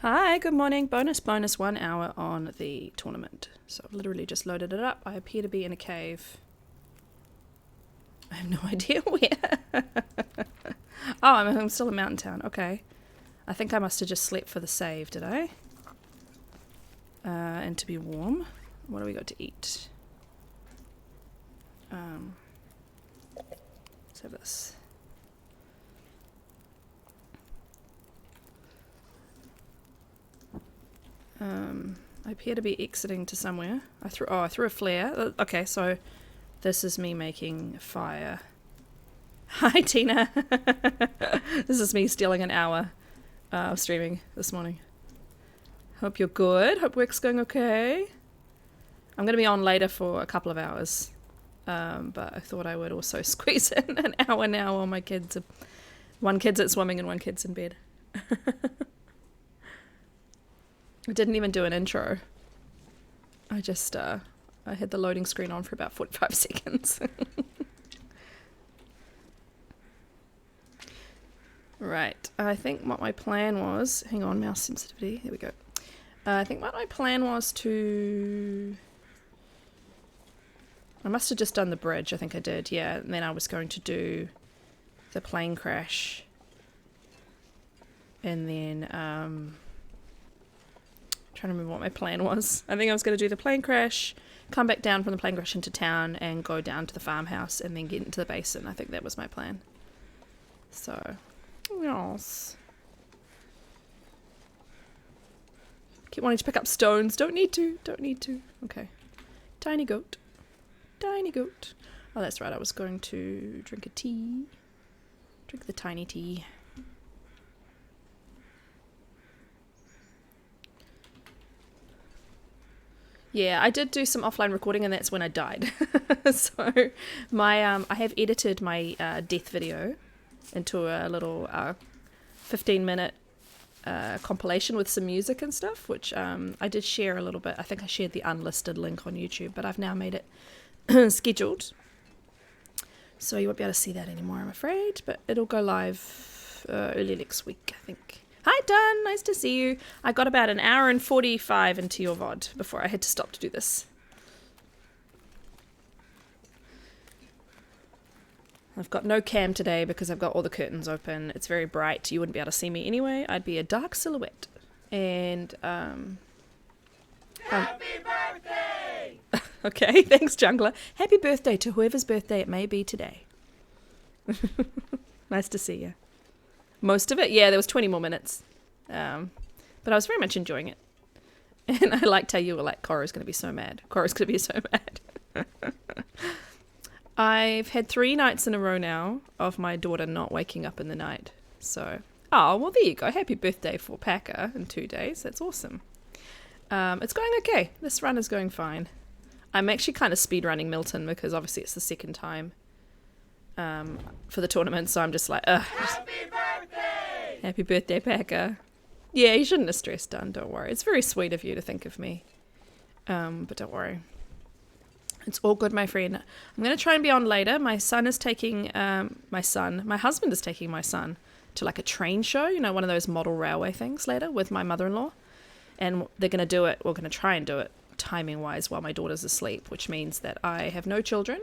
Hi, good morning. Bonus 1 hour on the tournament. So I've literally just loaded it up. I appear to be in a cave. I have no idea where. Oh, I'm still in Mountain Town. Okay. I think I must have just slept for the save, did I? And to be warm. What do we got to eat? Let's have this. I appear to be exiting to somewhere. I threw a flare. Okay, so this is me making fire. Hi, Tina. This is me stealing an hour of streaming this morning. Hope you're good. Hope work's going okay. I'm going to be on later for a couple of hours. But I thought I would also squeeze in an hour now while my kids are... One kid's at swimming and one kid's in bed. I didn't even do an intro. I just, I had the loading screen on for about 45 seconds. Right, I think what my plan was... Hang on, mouse sensitivity. There we go. I think what my plan was to... I must have just done the bridge, I think I did, yeah. And then I was going to do the plane crash. And then, trying to remember what my plan was. I think I was going to do the plane crash, come back down from the plane crash into town, and go down to the farmhouse, and then get into the basin. I think that was my plan. So, yes. Keep wanting to pick up stones. Don't need to. Don't need to. Okay. Tiny goat. Tiny goat. Oh, that's right. I was going to drink a tea. Drink the tiny tea. Yeah, I did do some offline recording, and that's when I died. So, my I have edited my death video into a little 15-minute compilation with some music and stuff, which I did share a little bit. I think I shared the unlisted link on YouTube, but I've now made it scheduled. So you won't be able to see that anymore, I'm afraid, but it'll go live early next week, I think. Hi, Dun. Nice to see you. I got about an hour and 45 into your VOD before I had to stop to do this. I've got no cam today because I've got all the curtains open. It's very bright. You wouldn't be able to see me anyway. I'd be a dark silhouette. And, Happy birthday! Okay, thanks, Jungler. Happy birthday to whoever's birthday it may be today. Nice to see you. Most of it? Yeah, there was 20 more minutes. But I was very much enjoying it. And I liked how you were like, Cora's going to be so mad. Cora's going to be so mad. I've had 3 nights in a row now of my daughter not waking up in the night. So, oh, well, there you go. Happy birthday for Packer in 2 days. That's awesome. It's going okay. This run is going fine. I'm actually kind of speed running Milton because obviously it's the second time for the tournament. So I'm just like, ugh. Happy birthday! Happy birthday, Packer. Yeah, you shouldn't have stressed, Done. Don't worry. It's very sweet of you to think of me. But don't worry. It's all good, my friend. I'm going to try and be on later. My husband is taking my son to like a train show, you know, one of those model railway things later with my mother-in-law. And they're going to do it, we're going to try and do it timing-wise while my daughter's asleep, which means that I have no children,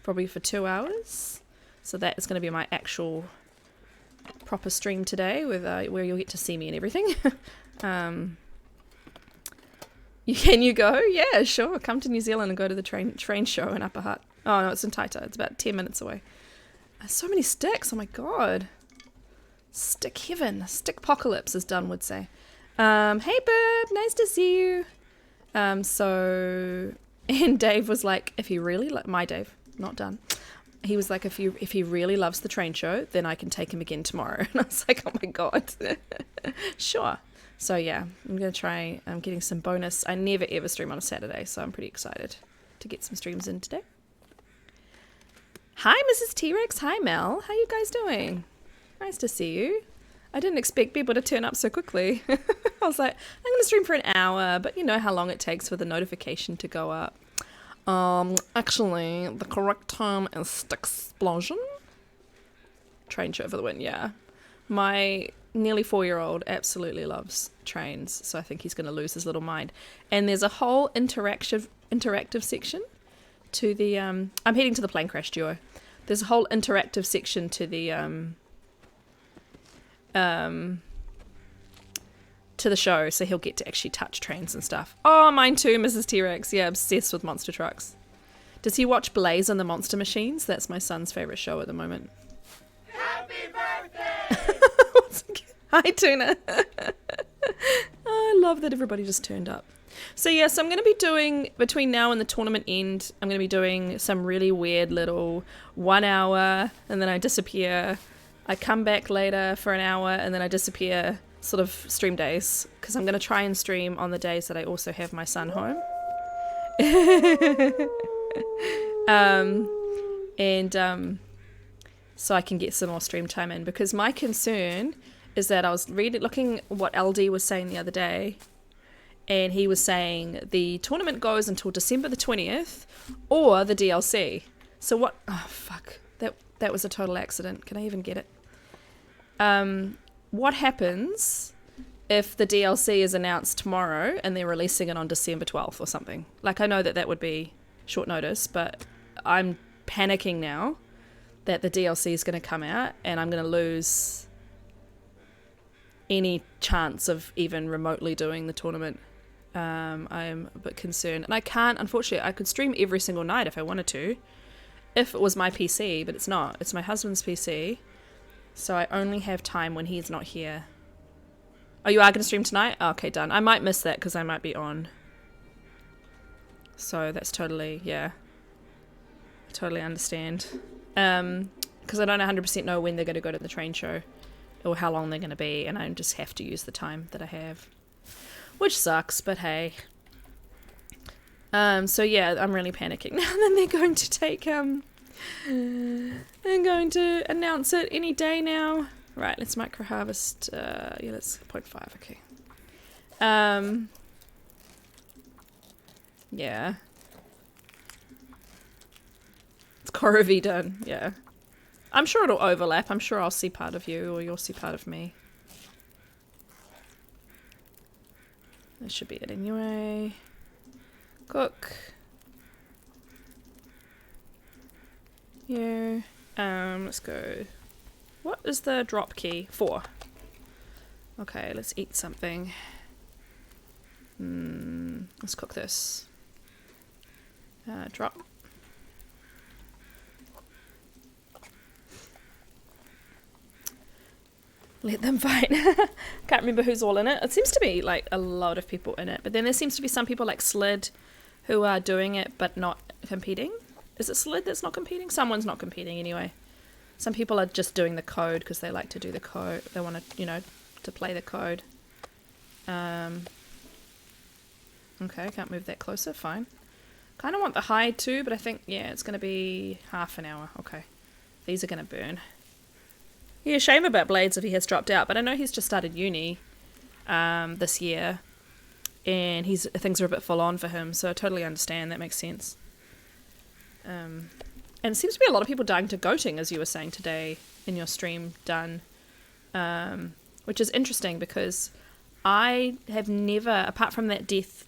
probably for 2 hours. So that is going to be my actual proper stream today with where you'll get to see me and everything. Can you go? Yeah, sure. Come to New Zealand and go to the train show in Upper Hutt. Oh, no, it's in Taita. It's about 10 minutes away. So many sticks. Oh, my God. Stick heaven. Stick-pocalypse, as Dunn would say. Hey, Bird. Nice to see you. And Dave was like, if he really... my Dave, not Dunn. He was like, if he really loves the train show, then I can take him again tomorrow. And I was like, oh, my God. Sure. So yeah, I'm going to try getting some bonus. I never ever stream on a Saturday, so I'm pretty excited to get some streams in today. Hi, Mrs. T-Rex. Hi, Mel. How you guys doing? Nice to see you. I didn't expect people to turn up so quickly. I was like, I'm going to stream for an hour, but you know how long it takes for the notification to go up. Actually, the correct term is Stick Explosion. Train show for the win, yeah. My nearly 4-year-old absolutely loves trains, so I think he's going to lose his little mind. And there's a whole interactive section to the I'm heading to the plane crash duo. There's a whole interactive section to the to the show, so he'll get to actually touch trains and stuff. Oh, mine too, Mrs. T-Rex. Yeah, obsessed with monster trucks. Does he watch Blaze and the Monster Machines? That's my son's favourite show at the moment. Happy birthday! Hi, Tuna. I love that everybody just turned up. So yeah, so I'm going to be doing, between now and the tournament end, I'm going to be doing some really weird little 1 hour, and then I disappear. I come back later for an hour, and then I disappear, sort of stream days, because I'm going to try and stream on the days that I also have my son home. So I can get some more stream time in, because my concern is that I was looking what LD was saying the other day, and he was saying the tournament goes until December the 20th or the DLC. So what? Oh, fuck. That was a total accident. Can I even get it? What happens if the DLC is announced tomorrow and they're releasing it on December 12th or something? Like, I know that would be short notice, but I'm panicking now that the DLC is going to come out and I'm going to lose any chance of even remotely doing the tournament. I'm a bit concerned. And I can't, unfortunately, I could stream every single night if I wanted to, if it was my PC, but it's not. It's my husband's PC, so I only have time when he's not here. Oh, you are going to stream tonight? Oh, okay, done. I might miss that because I might be on. So that's totally, yeah. I totally understand. Because I don't 100% know when they're going to go to the train show or how long they're going to be, and I just have to use the time that I have. Which sucks, but hey. So yeah, I'm really panicking now. And then they're going to take, they're going to announce it any day now. Right, let's micro harvest, yeah, let's 0.5, okay. Yeah. It's Korovi done, yeah. I'm sure it'll overlap. I'm sure I'll see part of you or you'll see part of me. That should be it anyway. Cook. Yeah. Let's go. What is the drop key? 4. Okay, let's eat something. Let's cook this. Drop. Let them fight. Can't remember who's all in it. It seems to be like a lot of people in it, but then there seems to be some people like Slid who are doing it but not competing. Is it Slid that's not competing? Someone's not competing anyway. Some people are just doing the code because they like to do the code. They want to, you know, to play the code. Okay, I can't move that closer. Fine. Kind of want the hide too, but I think, yeah, it's going to be half an hour. Okay. These are going to burn. Yeah, shame about Blades if he has dropped out, but I know he's just started uni this year, and things are a bit full on for him, so I totally understand. That makes sense. And it seems to be a lot of people dying to goating, as you were saying today in your stream, done, which is interesting because I have never, apart from that death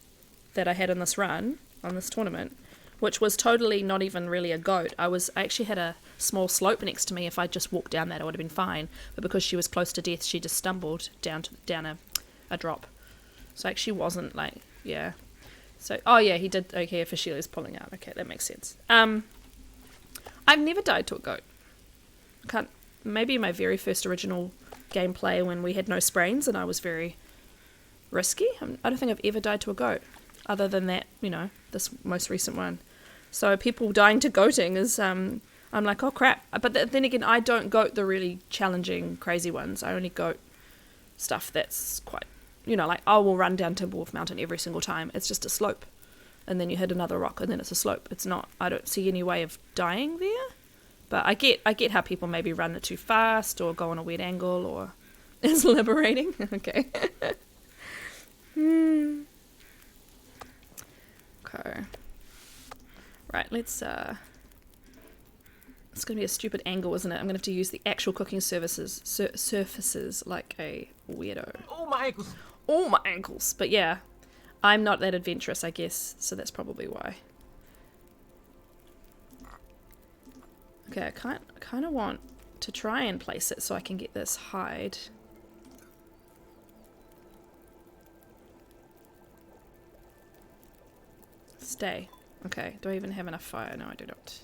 that I had in this run, on this tournament, which was totally not even really a goat. I actually had a small slope next to me. If I just walked down that, I would have been fine. But because she was close to death, she just stumbled down a drop. So I actually wasn't like, yeah. So, oh yeah, he did, okay, Official's pulling out. Okay, that makes sense. I've never died to a goat. Maybe my very first original gameplay when we had no sprains and I was very risky. I don't think I've ever died to a goat. Other than that, you know, this most recent one. So people dying to goating is, I'm like, oh crap. But then again, I don't goat the really challenging, crazy ones. I only goat stuff that's quite, you know, like I will run down Timberwolf Mountain every single time. It's just a slope. And then you hit another rock and then it's a slope. It's not, I don't see any way of dying there. But I get how people maybe run it too fast or go on a weird angle or it's liberating. Okay. Okay. Right, let's It's going to be a stupid angle, isn't it? I'm going to have to use the actual cooking surfaces like a weirdo. Oh, my ankles. Oh, my ankles. But yeah, I'm not that adventurous, I guess. So that's probably why. Okay, I kind of want to try and place it so I can get this hide. Stay. Okay, do I even have enough fire? No, I do not.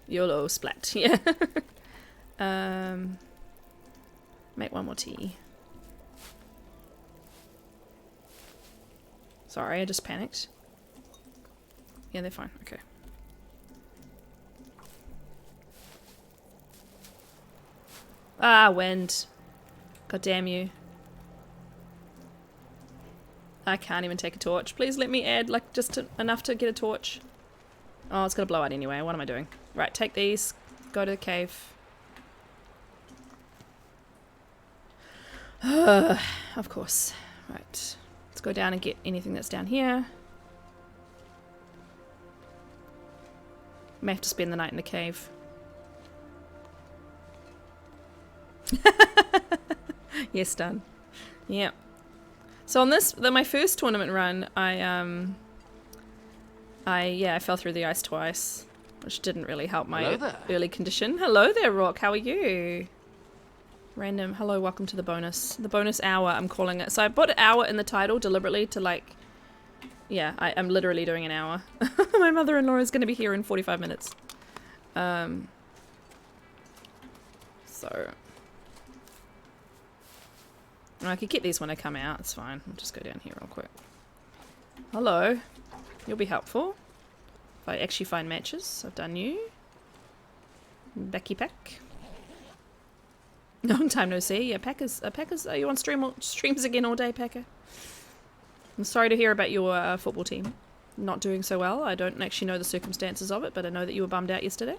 YOLO splat, yeah. Make one more tea. Sorry, I just panicked. Yeah, they're fine, okay. Ah, wind. God damn you. I can't even take a torch. Please let me add, like, just enough to get a torch. Oh, it's gonna blow out anyway. What am I doing? Right, take these. Go to the cave. Of course. Right. Let's go down and get anything that's down here. May have to spend the night in the cave. Yes, done. Yeah. So on this, my first tournament run, I fell through the ice twice, which didn't really help my early condition. Hello there, Rock. How are you? Random. Hello, welcome to the bonus hour, I'm calling it. So I put an hour in the title deliberately to, like, yeah, I'm literally doing an hour. My mother-in-law is going to be here in 45 minutes. So I could get these when I come out. It's fine. I'll just go down here real quick. Hello. You'll be helpful. If I actually find matches. I've done you. Becky Pack. Long time no see. Yeah, Packers. Are you on streams again all day, Packer? I'm sorry to hear about your football team not doing so well. I don't actually know the circumstances of it, but I know that you were bummed out yesterday.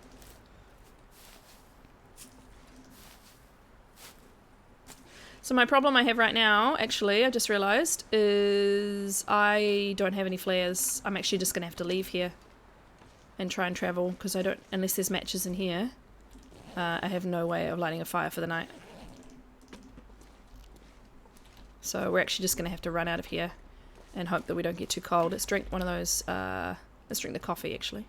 So my problem I have right now, actually, I just realised, is I don't have any flares. I'm actually just going to have to leave here and try and travel, because I don't, unless there's matches in here, I have no way of lighting a fire for the night. So we're actually just going to have to run out of here and hope that we don't get too cold. Let's drink one of those, let's drink the coffee, actually.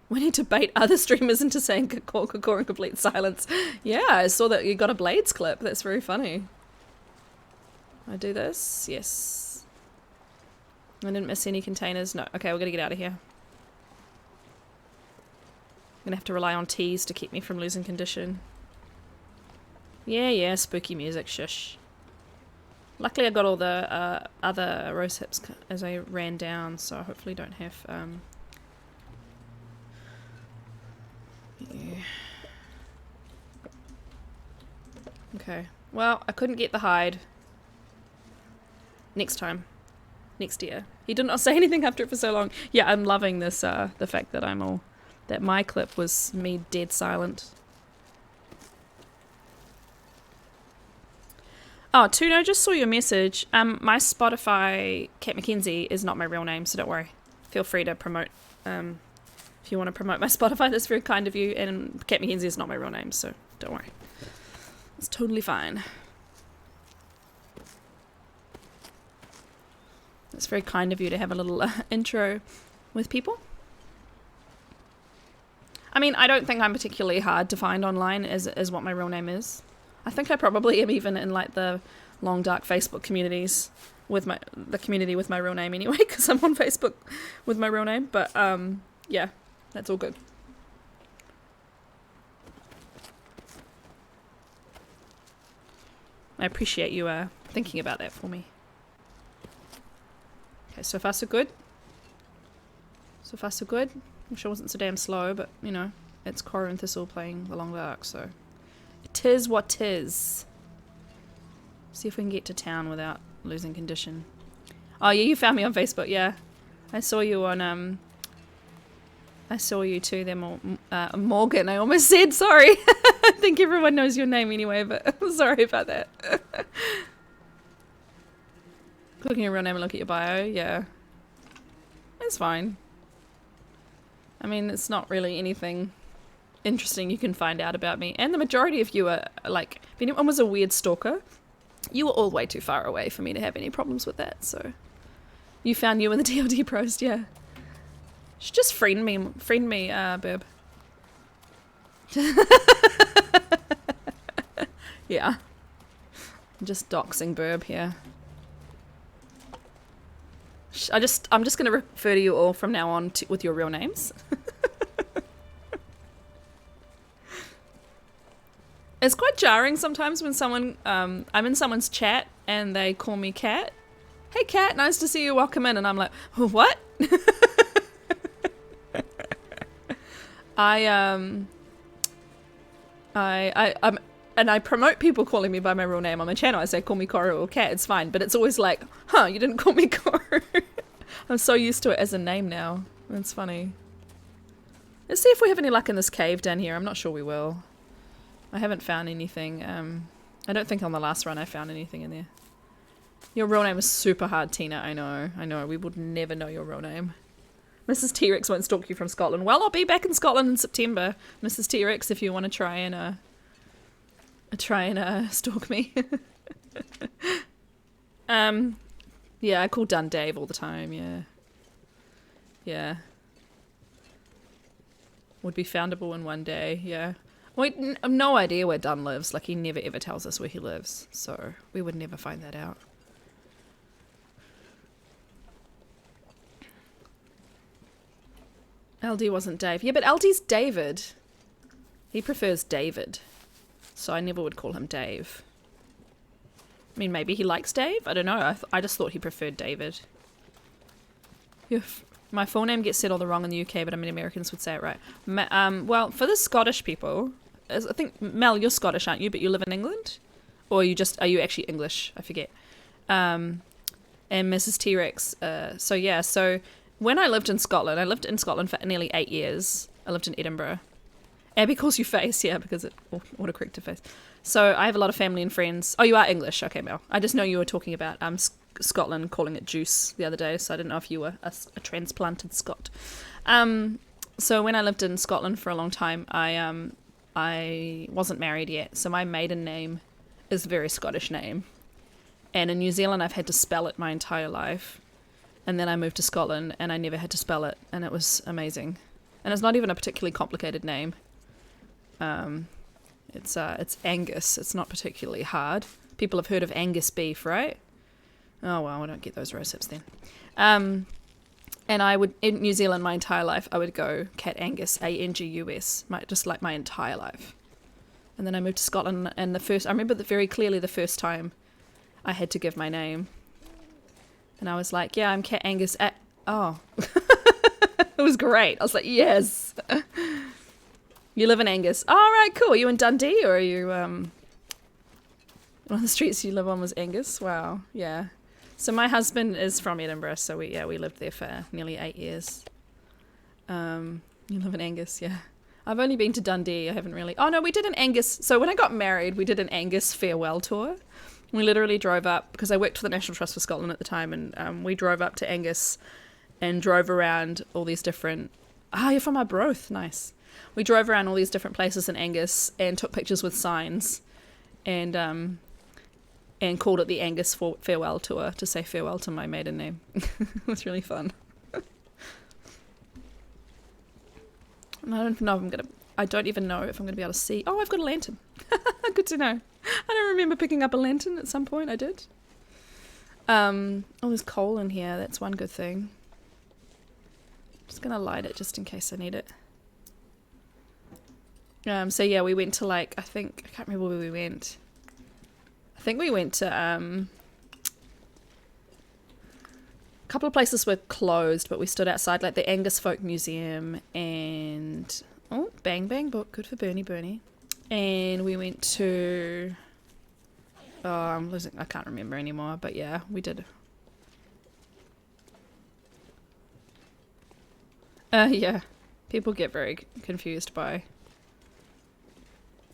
We need to bait other streamers into saying caw in complete silence. Yeah, I saw that you got a Blades clip. That's very funny. I do this? Yes. I didn't miss any containers. No. Okay, we're going to get out of here. I'm going to have to rely on teas to keep me from losing condition. Yeah, spooky music. Shush. Luckily I got all the other rosehips as I ran down, so I hopefully don't have... Yeah. Okay. Well, I couldn't get the hide. Next time. Next year. He did not say anything after it for so long. Yeah, I'm loving this, the fact that that my clip was me dead silent. Oh, Tuno, I just saw your message. My Spotify, Kat McKenzie, is not my real name, so don't worry. Feel free to promote, if you want to promote my Spotify, that's very kind of you. And Kat McKenzie is not my real name, so don't worry. It's totally fine. It's very kind of you to have a little intro with people. I mean, I don't think I'm particularly hard to find online as what my real name is. I think I probably am even in, like, the long dark Facebook communities with the community with my real name anyway, because I'm on Facebook with my real name. But yeah, that's all good. I appreciate you thinking about that for me. Okay, so far so good. So far so good. I'm sure it wasn't so damn slow, but, you know, it's Cora and Thistle playing the Long Dark, so... Tis what tis. See if we can get to town without losing condition. Oh, yeah, you found me on Facebook, yeah. I saw you on, I saw you too there, Morgan, I almost said, sorry. I think everyone knows your name anyway, but I'm sorry about that. Clicking your real name and look at your bio, yeah. It's fine. I mean, it's not really anything interesting you can find out about me. And the majority of you are, like, if anyone was a weird stalker, you were all way too far away for me to have any problems with that, so... You found you in the DLD post, yeah. Should just friend me, Burb. Yeah. I'm just doxing Burb here. I'm just going to refer to you all from now on with your real names. It's quite jarring sometimes when someone, I'm in someone's chat and they call me Cat. Hey Cat, nice to see you, welcome in. And I'm like, what? And I promote people calling me by my real name on my channel. I say, call me Koru or Cat, it's fine. But it's always like, huh, you didn't call me Koru. I'm so used to it as a name now. It's funny. Let's see if we have any luck in this cave down here. I'm not sure we will. I haven't found anything. I don't think on the last run I found anything in there. Your real name is super hard, Tina. I know. We would never know your real name. Mrs. T-Rex won't stalk you from Scotland. Well, I'll be back in Scotland in September, Mrs. T-Rex, if you want to try and stalk me. Yeah, I call Dun Dave all the time, yeah. Yeah. Would be foundable in one day, yeah. We have no idea where Dun lives. Like, he never ever tells us where he lives, so we would never find that out. LD wasn't Dave. Yeah, but LD's David. He prefers David. So I never would call him Dave. I mean, maybe he likes Dave? I don't know. I just thought he preferred David. My full name gets said all the wrong in the UK, but I mean, Americans would say it right. Well, for the Scottish people, I think, Mel, you're Scottish, aren't you? But you live in England? Or are you actually English? I forget. And Mrs. T-Rex. So yeah, so when I lived in Scotland for nearly 8 years. I lived in Edinburgh. Abby calls you face, yeah, because it autocorrect to face. So I have a lot of family and friends. Oh, you are English. Okay, Mel. I just know you were talking about Scotland calling it juice the other day, so I didn't know if you were a transplanted Scot. So when I lived in Scotland for a long time, I wasn't married yet, so my maiden name is a very Scottish name. And in New Zealand, I've had to spell it my entire life. And then I moved to Scotland, and I never had to spell it, and it was amazing. And it's not even a particularly complicated name. It's Angus. It's not particularly hard. People have heard of Angus beef, right? Oh, well, I don't get those rosehips then. And I would, in New Zealand, my entire life, I would go Cat Angus, A-N-G-U-S, just like my entire life. And then I moved to Scotland, and I remember very clearly the first time I had to give my name. And I was like, yeah, I'm Cat Angus. Oh. It was great. I was like, yes. You live in Angus. Oh, right, cool. Are you in Dundee, or are you, one of the streets you live on was Angus? Wow, yeah. So my husband is from Edinburgh, so we lived there for nearly 8 years. You live in Angus, yeah. I've only been to Dundee. I haven't really... Oh, no, we did an Angus... So when I got married, we did an Angus farewell tour. We literally drove up, because I worked for the National Trust for Scotland at the time, and we drove up to Angus and drove around all these different... you're from Arbroath. Nice. We drove around all these different places in Angus and took pictures with signs and called it the Angus farewell tour to say farewell to my maiden name. It was really fun. And I don't even know if I'm going to be able to see. Oh, I've got a lantern. Good to know. I don't remember picking up a lantern at some point. I did. There's coal in here. That's one good thing. Just going to light it just in case I need it. So yeah, we went to I can't remember where we went. I think we went to, a couple of places were closed, but we stood outside, like the Angus Folk Museum and, Bang Bang Book, good for Bernie. And we went to, I can't remember anymore, but yeah, we did. Yeah, people get very confused by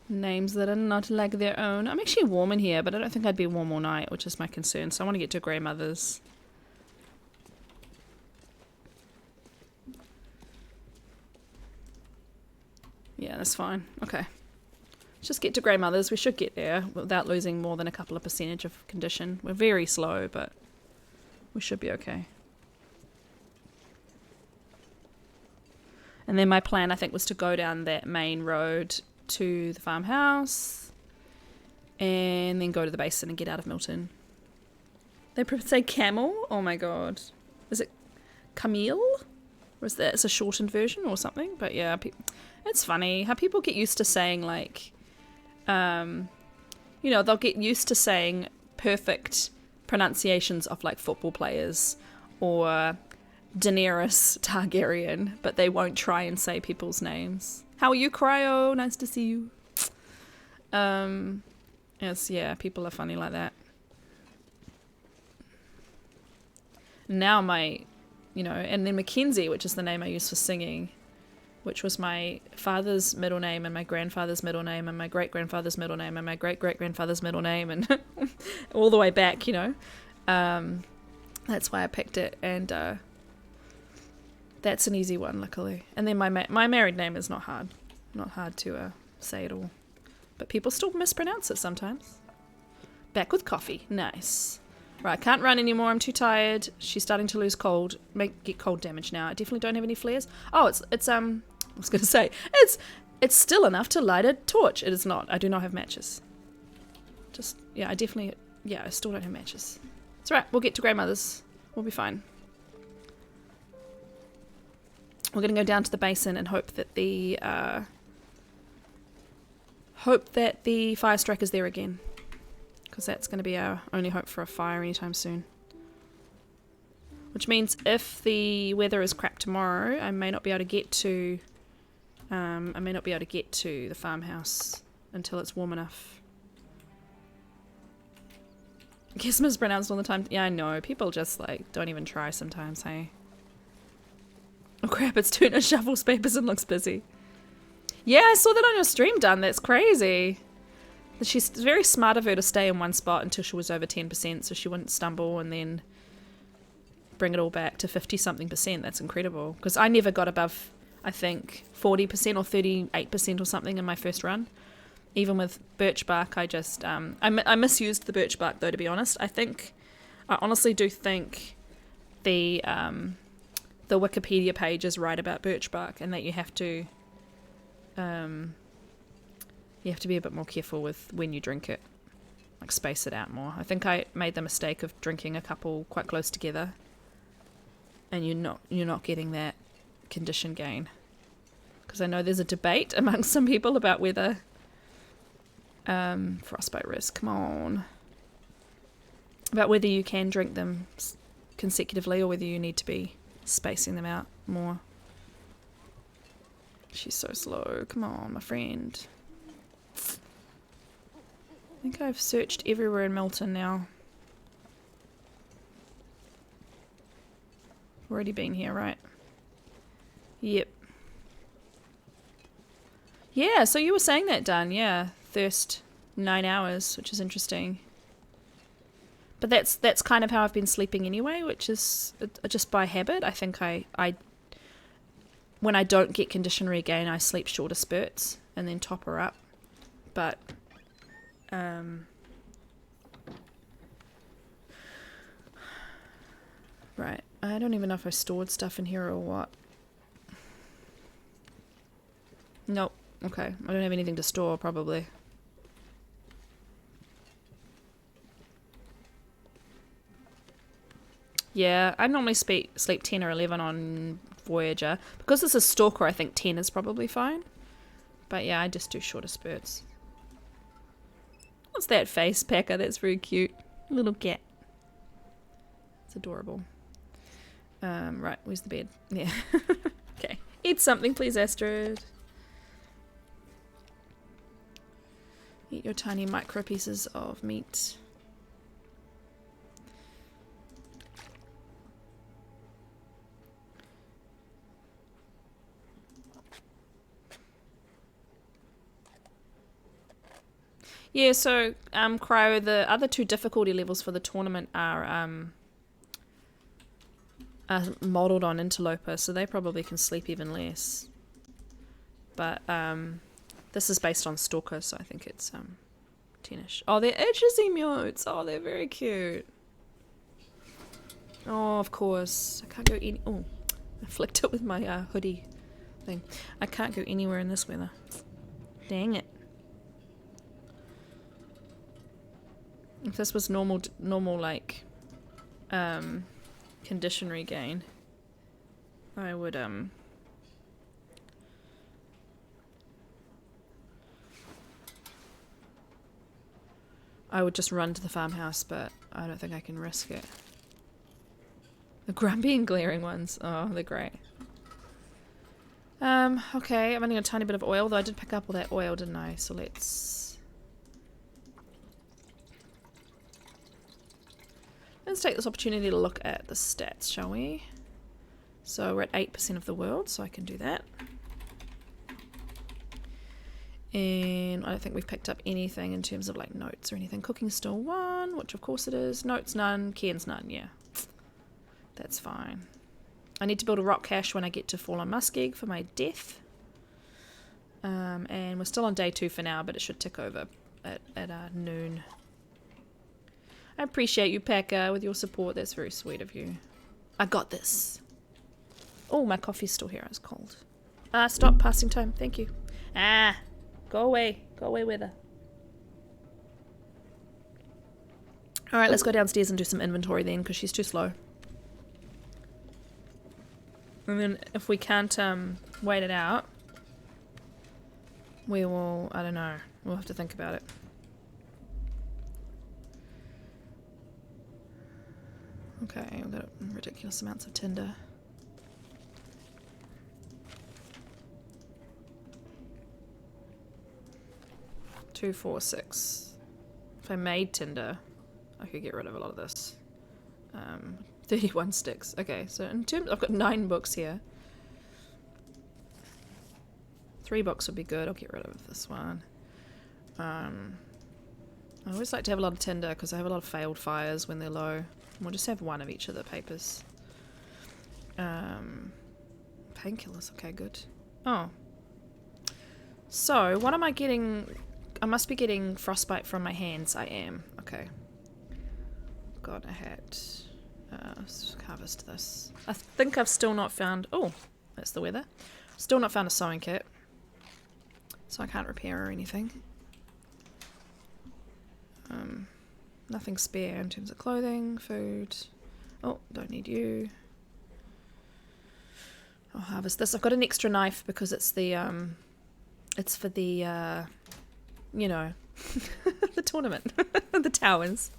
names that are not like their own. I'm actually warm in here, but I don't think I'd be warm all night, which is my concern. So I want to get to grandmother's. Yeah, that's fine. Okay. Let's just get to grandmother's. We should get there without losing more than a couple of percentage of condition. We're very slow, but we should be okay. And then my plan, I think, was to go down that main road to the farmhouse and then go to the basin and get out of Milton. They say camel? Oh my god. Is it Camille? Or is that it's a shortened version or something? But yeah, it's funny how people get used to saying like, you know, they'll get used to saying perfect pronunciations of like football players or Daenerys Targaryen, but they won't try and say people's names. How are you, Cryo? Nice to see you. Yes, yeah, people are funny like that. Now you know, and then Mackenzie, which is the name I use for singing, which was my father's middle name and my grandfather's middle name and my great-grandfather's middle name and my great-great-grandfather's middle name and all the way back, you know. That's why I picked it, and that's an easy one, luckily. And then my married name is not hard to say at all. But people still mispronounce it sometimes. Back with coffee. Nice. Right, can't run anymore. I'm too tired. She's starting to lose cold. Get cold damage now. I definitely don't have any flares. Oh, it's I was going to say, it's still enough to light a torch. It is not. I do not have matches. Just, yeah, I still don't have matches. It's alright. We'll get to grandmother's. We'll be fine. We're going to go down to the basin and hope that the fire striker's there again, because that's going to be our only hope for a fire anytime soon. Which means if the weather is crap tomorrow, I may not be able to get to the farmhouse until it's warm enough. I guess mispronounced all the time. Yeah, I know. People just like don't even try sometimes, hey. Oh crap, it's Tuna shuffles papers and looks busy. Yeah, I saw that on your stream, done. That's crazy. She's very smart of her to stay in one spot until she was over 10%, so she wouldn't stumble and then bring it all back to 50-something%. That's incredible. Because I never got above, I think, 40% or 38% or something in my first run. Even with birch bark, I just... I misused the birch bark, though, to be honest. I honestly do think the Wikipedia page is right about birch bark, and that you have to be a bit more careful with when you drink it, like space it out more. I think I made the mistake of drinking a couple quite close together, and you're not getting that condition gain, because I know there's a debate among some people about whether frostbite risk, come on, about whether you can drink them consecutively or whether you need to be spacing them out more. She's so slow. Come on, my friend. I think I've searched everywhere in Milton now. Already been here, right? Yep. Yeah, so you were saying that, Dan. Yeah, thirst 9 hours, which is interesting. But that's kind of how I've been sleeping anyway, which is just by habit. I think I when I don't get condition regain, I sleep shorter spurts and then top her up. But right, I don't even know if I stored stuff in here or what. Nope. Okay, I don't have anything to store probably. Yeah, I normally sleep 10 or 11 on Voyager. Because this is Stalker, I think 10 is probably fine. But yeah, I just do shorter spurts. What's that face, Packer? That's very cute. Little cat. It's adorable. Right, where's the bed? Yeah. Okay. Eat something, please, Astrid. Eat your tiny micro pieces of meat. Yeah, so, Cryo, the other 2 difficulty levels for the tournament are modelled on interloper, so they probably can sleep even less. But this is based on Stalker, so I think it's 10ish. Oh, they're edges emotes. Oh, they're very cute. Oh, of course. I can't go any... Oh, I flicked it with my hoodie thing. I can't go anywhere in this weather. Dang it. If this was normal like condition regain, I would just run to the farmhouse, but I don't think I can risk it. The grumpy and glaring ones. Oh, they're great. Okay, I'm running a tiny bit of oil, though I did pick up all that oil, didn't I? So let's take this opportunity to look at the stats, shall we? So we're at 8% of the world, so I can do that. And I don't think we've picked up anything in terms of like notes or anything. Cooking still 1, which of course it is. Notes none, cairns none, yeah. That's fine. I need to build a rock cache when I get to Fallen Muskeg for my death. And we're still on day 2 for now, but it should tick over at noon. I appreciate you, Packer, with your support. That's very sweet of you. I got this. Oh, my coffee's still here. It's cold. Stop passing time. Thank you. Go away. Go away, weather. Alright, let's go downstairs and do some inventory then, because she's too slow. And then if we can't wait it out, we will, I don't know, we'll have to think about it. Okay, we've got ridiculous amounts of tinder. Two, 4, 6. If I made tinder, I could get rid of a lot of this. 31 sticks. Okay, so in terms, I've got 9 books here. 3 books would be good. I'll get rid of this one. I always like to have a lot of tinder because I have a lot of failed fires when they're low. We'll just have 1 of each of the papers. Painkillers. Okay, good. Oh. So, what am I getting? I must be getting frostbite from my hands. I am. Okay. God, I had... let's harvest this. I think I've still not found... Oh, that's the weather. Still not found a sewing kit. So I can't repair or anything. Nothing spare in terms of clothing, food. Oh, don't need you. I'll harvest this. I've got an extra knife because it's the... it's for the... you know... the tournament. The towers.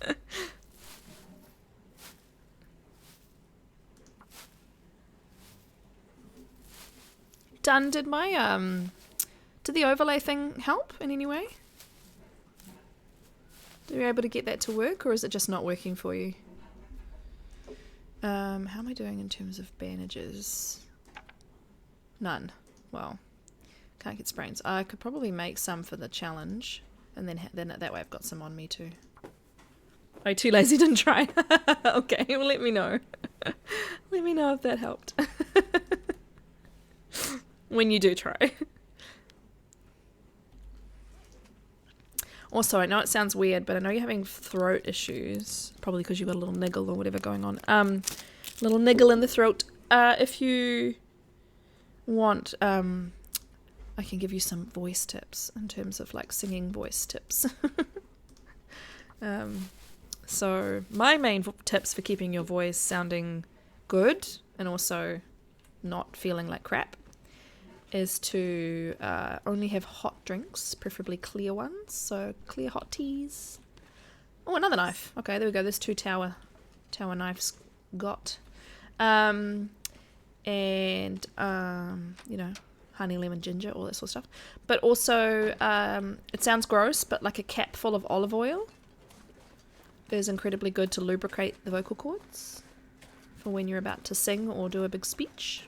Done. Did my did the overlay thing help in any way? Were you able to get that to work, or is it just not working for you? How am I doing in terms of bandages? None. Well, can't get sprains. I could probably make some for the challenge, and then that way I've got some on me too. Oh, too lazy, didn't try. Okay, well let me know. Let me know if that helped. When you do try. Also, I know it sounds weird, but I know you're having throat issues. Probably because you've got a little niggle or whatever going on. Little niggle in the throat. If you want, I can give you some voice tips in terms of like singing voice tips. So my main tips for keeping your voice sounding good and also not feeling like crap is to only have hot drinks, preferably clear ones, so clear hot teas. Oh, another knife. Okay, there we go. There's 2 tower knives got. And you know, honey, lemon, ginger, all that sort of stuff. But also, it sounds gross, but like a cap full of olive oil is incredibly good to lubricate the vocal cords for when you're about to sing or do a big speech.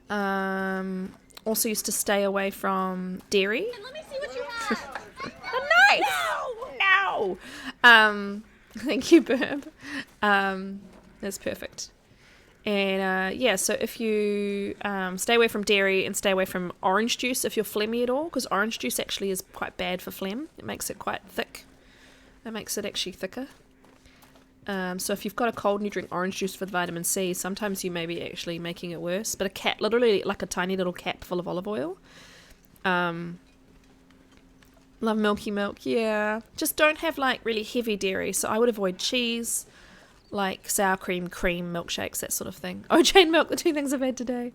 Also used to stay away from dairy. And let me see what you have. A knife! No! Thank you, Burb. That's perfect. And yeah, so if you stay away from dairy and stay away from orange juice if you're phlegmy at all, because orange juice actually is quite bad for phlegm. It makes it quite thick. It makes it actually thicker. So if you've got a cold and you drink orange juice for the vitamin C, sometimes you may be actually making it worse. But a cap, literally like a tiny little cap full of olive oil. Love milky milk, yeah. Just don't have like really heavy dairy. So I would avoid cheese, like sour cream, milkshakes, that sort of thing. OJ and milk, the two things I've had today.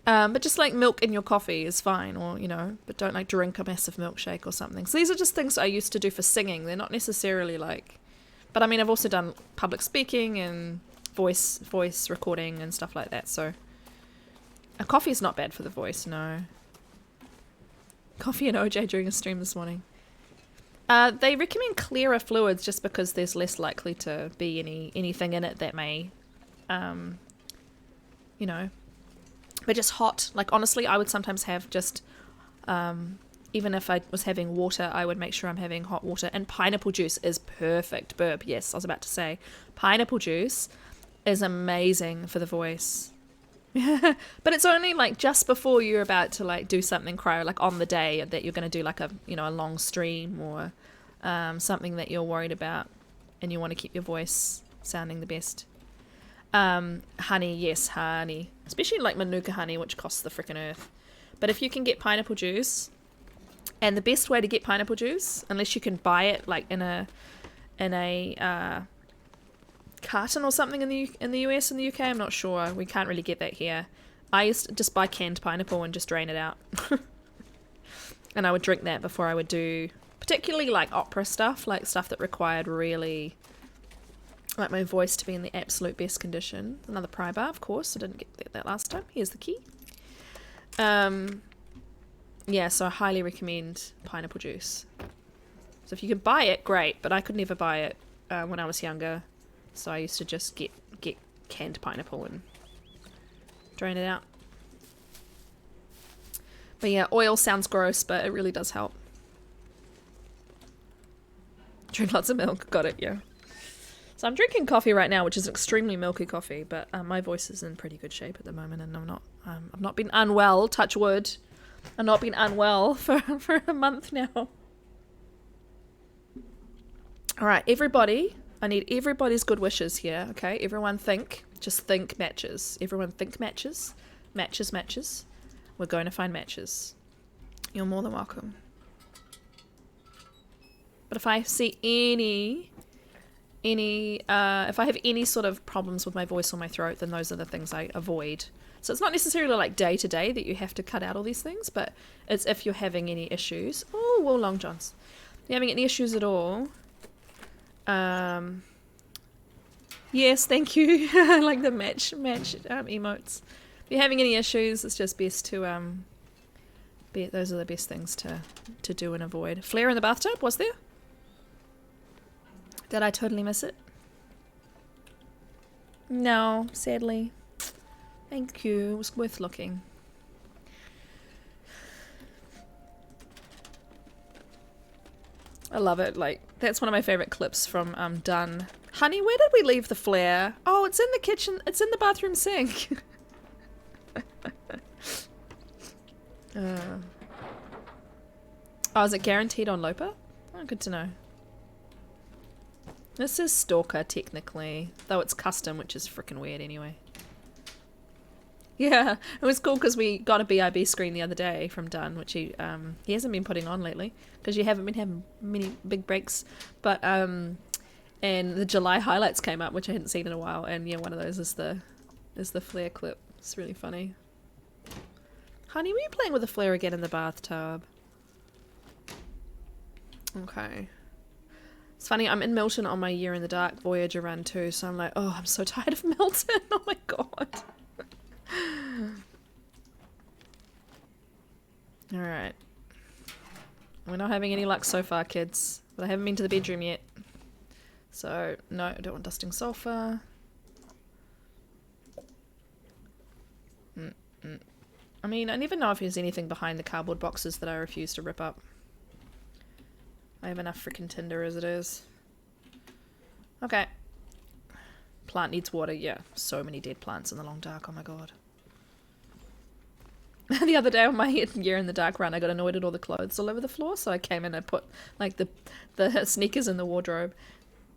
But just like milk in your coffee is fine, or, you know, but don't like drink a massive milkshake or something. So these are just things I used to do for singing. They're not necessarily like, but I mean, I've also done public speaking and voice recording and stuff like that. So a coffee is not bad for the voice, no. Coffee and OJ during a stream this morning. They recommend clearer fluids just because there's less likely to be anything in it that may, you know, but just hot. Like, honestly, I would sometimes have just, even if I was having water, I would make sure I'm having hot water. And pineapple juice is perfect. Burp, yes, I was about to say. Pineapple juice is amazing for the voice. But it's only like just before you're about to like do something cryo, like on the day that you're going to do like a, you know, a long stream or something that you're worried about and you want to keep your voice sounding the best. Honey, yes, honey, especially like manuka honey, which costs the frickin' earth. But if you can get pineapple juice, and the best way to get pineapple juice, unless you can buy it like in a carton or something in the US and the UK, I'm not sure. We can't really get that here. I used to just buy canned pineapple and just drain it out. And I would drink that before I would do particularly like opera stuff, like stuff that required really like my voice to be in the absolute best condition. Another pry bar, of course. I didn't get that last time. Here's the key. Yeah, so I highly recommend pineapple juice. So if you can buy it, great, but I could never buy it when I was younger. So I used to just get canned pineapple and drain it out. But yeah, oil sounds gross, but it really does help. Drink lots of milk. Got it, yeah. So I'm drinking coffee right now, which is extremely milky coffee, but my voice is in pretty good shape at the moment, and I've not been unwell, touch wood. I've not been unwell for a month now. All right, everybody. I need everybody's good wishes here, okay? Everyone just think matches. Everyone think matches. Matches. We're going to find matches. You're more than welcome. But if I see if I have any sort of problems with my voice or my throat, then those are the things I avoid. So it's not necessarily like day to day that you have to cut out all these things, but it's if you're having any issues. Oh, well, long johns. If you're having any issues at all, yes, thank you. I like the match emotes. If you're having any issues, it's just best to those are the best things to do and avoid. Flare in the bathtub, was there? Did I totally miss it? No, sadly. Thank you. It was worth looking. I love it. Like, that's one of my favorite clips from Done. Honey, where did we leave the flare? Oh, it's in the kitchen. It's in the bathroom sink. Oh, is it guaranteed on Loper? Oh, good to know. This is Stalker, technically. Though it's custom, which is freaking weird anyway. Yeah, it was cool because we got a BIB screen the other day from Dunn, which he hasn't been putting on lately because you haven't been having many big breaks. But and the July highlights came up, which I hadn't seen in a while, and yeah, one of those is the flare clip. It's really funny. Honey, were you playing with the flare again in the bathtub? Okay. It's funny, I'm in Milton on my Year in the Dark Voyager run too, so I'm like, oh, I'm so tired of Milton. Oh my god. Alright. We're not having any luck so far, kids. But I haven't been to the bedroom yet. So, no, I don't want dusting sulfur. I mean, I never know if there's anything behind the cardboard boxes that I refuse to rip up. I have enough freaking tinder as it is. Okay. Plant needs water. Yeah, so many dead plants in the long dark. Oh my god. The other day on my year in the dark run, I got annoyed at all the clothes all over the floor, so I came in and put like the sneakers in the wardrobe,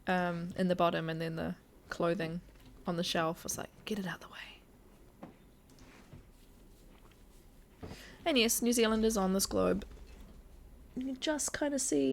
in the bottom, and then the clothing on the shelf. I was like, get it out of the way. And yes, New Zealand is on this globe. You can just kind of see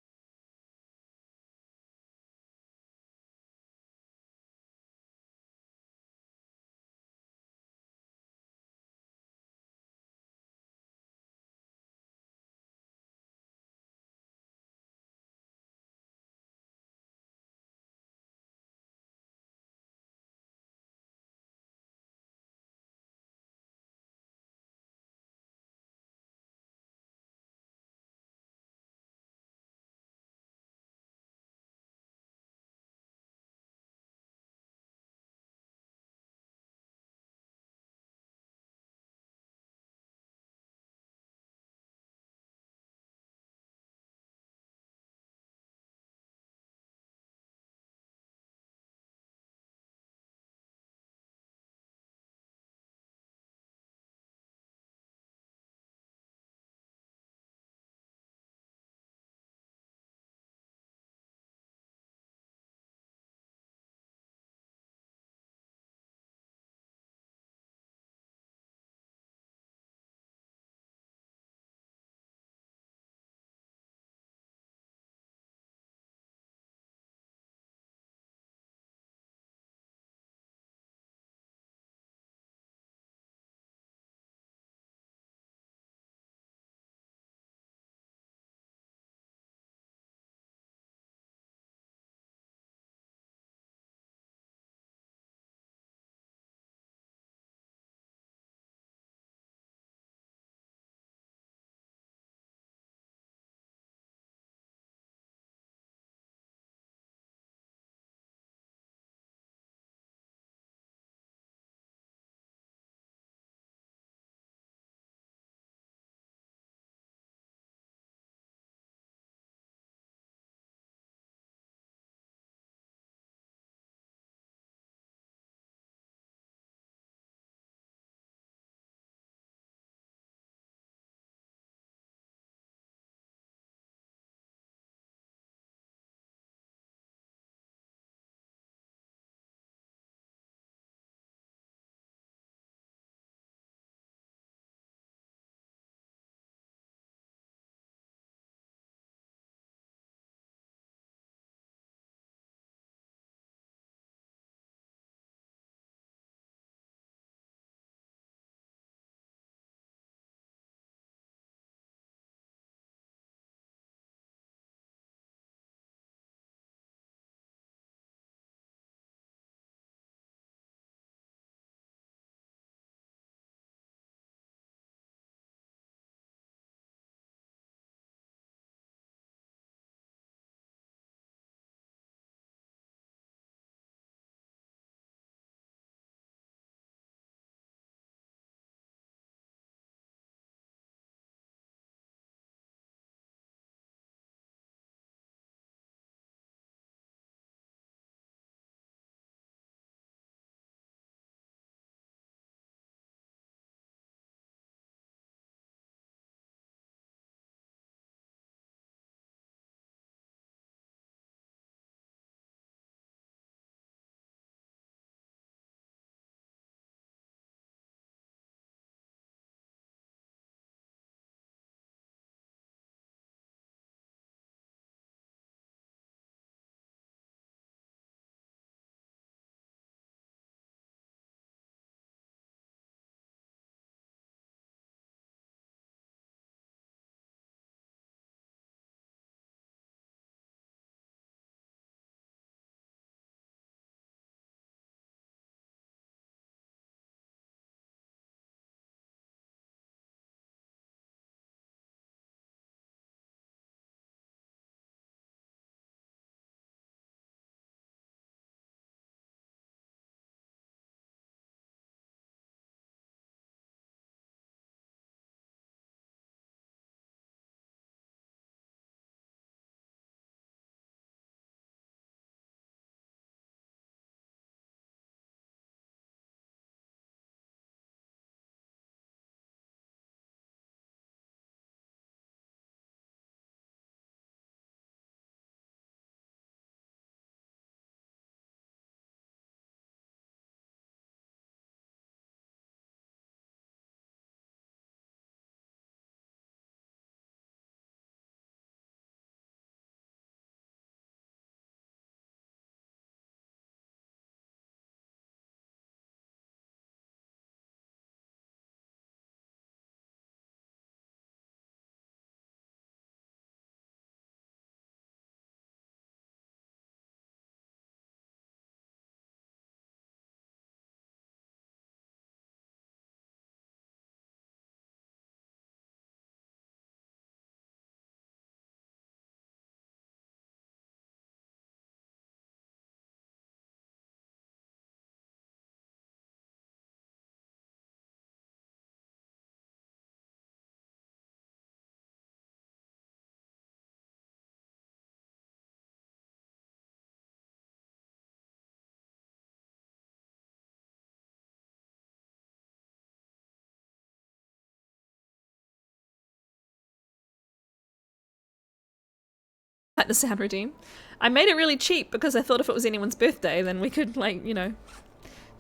like the sound routine. I made it really cheap because I thought if it was anyone's birthday, then we could, like, you know,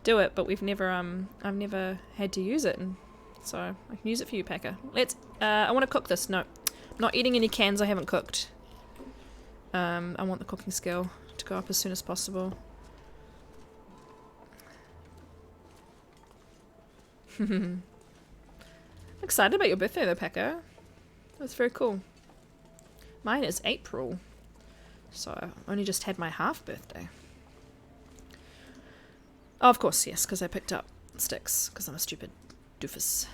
do it. But we've never, I've never had to use it, and so I can use it for you, Packer. Let's. I want to cook this. No, I'm not eating any cans I haven't cooked. I want the cooking skill to go up as soon as possible. Excited about your birthday though, Packer. That's very cool. Mine is April. So I only just had my half birthday. Oh, of course, yes, because I picked up sticks, because I'm a stupid doofus.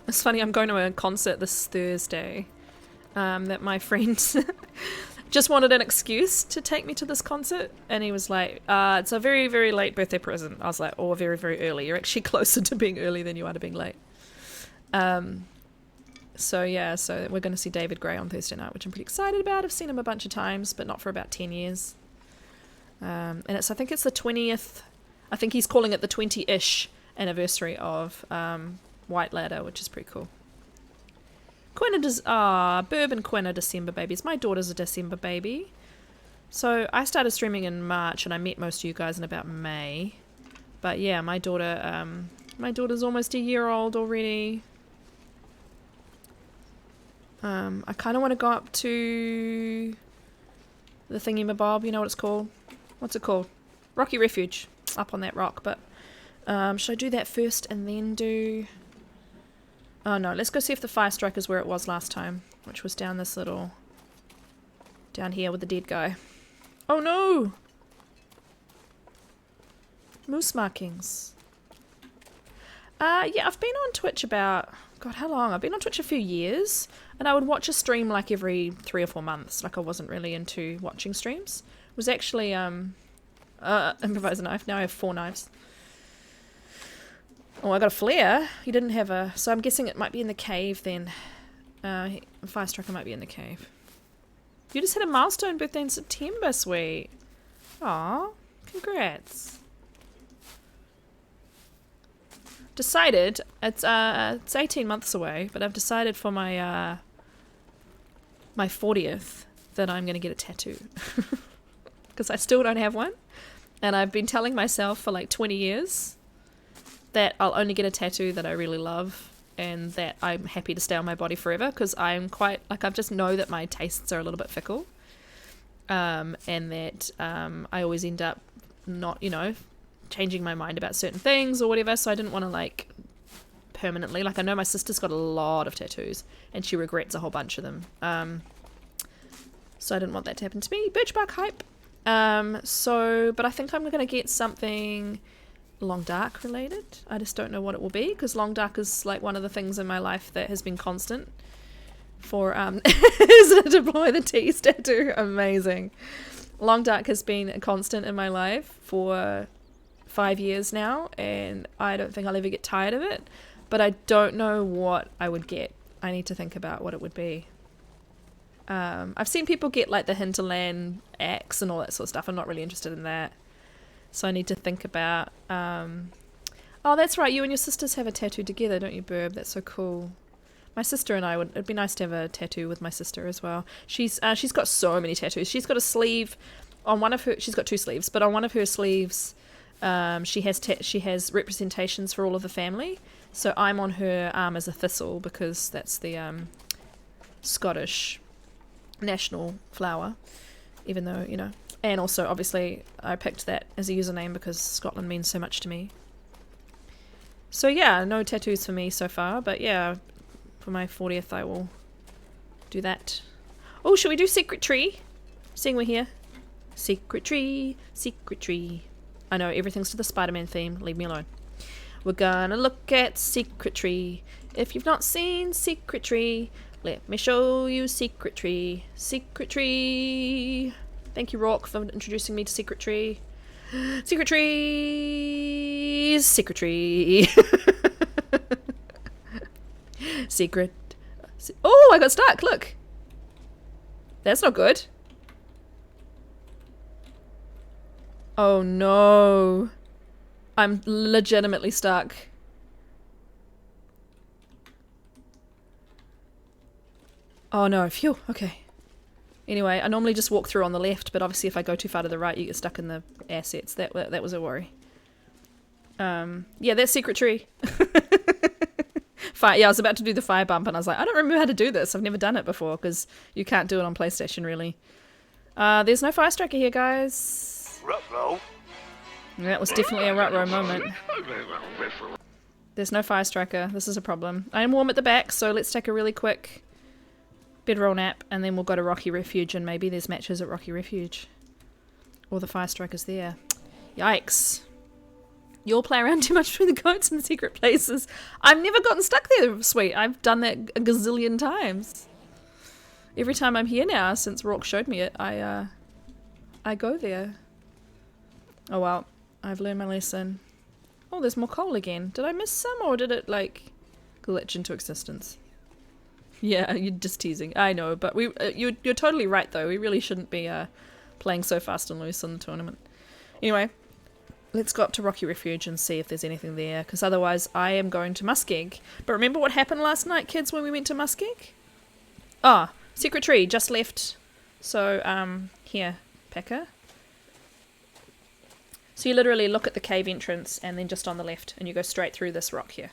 It's funny, I'm going to a concert this Thursday that my friend just wanted an excuse to take me to this concert, and he was like, it's a very, very late birthday present. I was like, oh, very, very early. You're actually closer to being early than you are to being late. So yeah, so we're going to see David Gray on Thursday night, which I'm pretty excited about. I've seen him a bunch of times, but not for about 10 years. And I think it's the 20th, I think he's calling it the 20-ish anniversary of White Ladder, which is pretty cool. Burb and Quinn are December babies. My daughter's a December baby. So I started streaming in March, and I met most of you guys in about May. But yeah, my daughter's almost a year old already. I kind of want to go up to the thingy-mabob, you know what it's called? What's it called? Rocky Refuge, up on that rock. But should I do that first and then do... Oh no, let's go see if the fire strike is where it was last time, which was down this little... down here with the dead guy. Oh no! Moose markings. Yeah, I've been on Twitch about... God, how long? I've been on Twitch a few years, and I would watch a stream like every 3 or 4 months. Like, I wasn't really into watching streams. It was actually, improvise a knife. Now I have 4 knives. Oh, I got a flare. You didn't have a... So I'm guessing it might be in the cave then. Fire striker might be in the cave. You just had a milestone birthday in September, sweet. Aw, congrats. Decided, it's 18 months away, but I've decided for my my 40th that I'm going to get a tattoo. Because I still don't have one. And I've been telling myself for like 20 years that I'll only get a tattoo that I really love and that I'm happy to stay on my body forever, because I'm quite, like, I just know that my tastes are a little bit fickle. And that I always end up not, you know, changing my mind about certain things or whatever, so I didn't want to, like, permanently, like, I know my sister's got a lot of tattoos and she regrets a whole bunch of them, so I didn't want that to happen to me. Birch bark hype. But I think I'm going to get something long dark related. I just don't know what it will be, because long dark is like one of the things in my life that has been constant for is to deploy the T's tattoo. Amazing. Long dark has been a constant in my life for 5 years now, and I don't think I'll ever get tired of it, but I don't know what I would get. I need to think about what it would be. I've seen people get like the hinterland axe and all that sort of stuff. I'm not really interested in that, so I need to think about oh, that's right, you and your sisters have a tattoo together, don't you, Burb? That's so cool. My sister and I would, it'd be nice to have a tattoo with my sister as well. She's got so many tattoos. She's got a sleeve on one of her, she's got 2 sleeves, but on one of her sleeves she has representations for all of the family. So I'm on her arm as a thistle, because that's the Scottish national flower, even though, you know, and also obviously I picked that as a username because Scotland means so much to me. So yeah, no tattoos for me so far, but yeah, for my 40th I will do that. Oh, should we do Secret Tree? Seeing we're here. Secret Tree, Secret Tree. I know, everything's to the Spider-Man theme, leave me alone. We're gonna look at Secret Tree. If you've not seen Secret Tree, let me show you Secret Tree. Secret Tree. Thank you, Rock, for introducing me to Secret Tree. Secret Tree. Secret Tree. Secret. Oh, I got stuck, look. That's not good. Oh no. I'm legitimately stuck. Oh no, phew, okay. Anyway, I normally just walk through on the left, but obviously if I go too far to the right, you get stuck in the assets. That was a worry. Yeah, that's secret tree. Fire. Yeah, I was about to do the fire bump, and I was like, I don't remember how to do this. I've never done it before, because you can't do it on PlayStation, really. There's no fire striker here, guys. Ruh-roh. That was definitely a rut-row moment. There's no fire striker. This is a problem. I am warm at the back, so let's take a really quick bedroll nap, and then we'll go to Rocky Refuge, and maybe there's matches at Rocky Refuge. Or the fire striker's there. Yikes. You all play around too much between the goats and the secret places. I've never gotten stuck there, sweet. I've done that a gazillion times. Every time I'm here now, since Rourke showed me it, I go there. Oh well, I've learned my lesson. Oh, there's more coal again. Did I miss some, or did it, like, glitch into existence? Yeah, you're just teasing. I know, but you're totally right, though. We really shouldn't be playing so fast and loose in the tournament. Anyway, let's go up to Rocky Refuge and see if there's anything there, because otherwise I am going to Muskeg. But remember what happened last night, kids, when we went to Muskeg? Ah, secret tree, just left. So, here, Packer. So you literally look at the cave entrance and then just on the left, and you go straight through this rock here.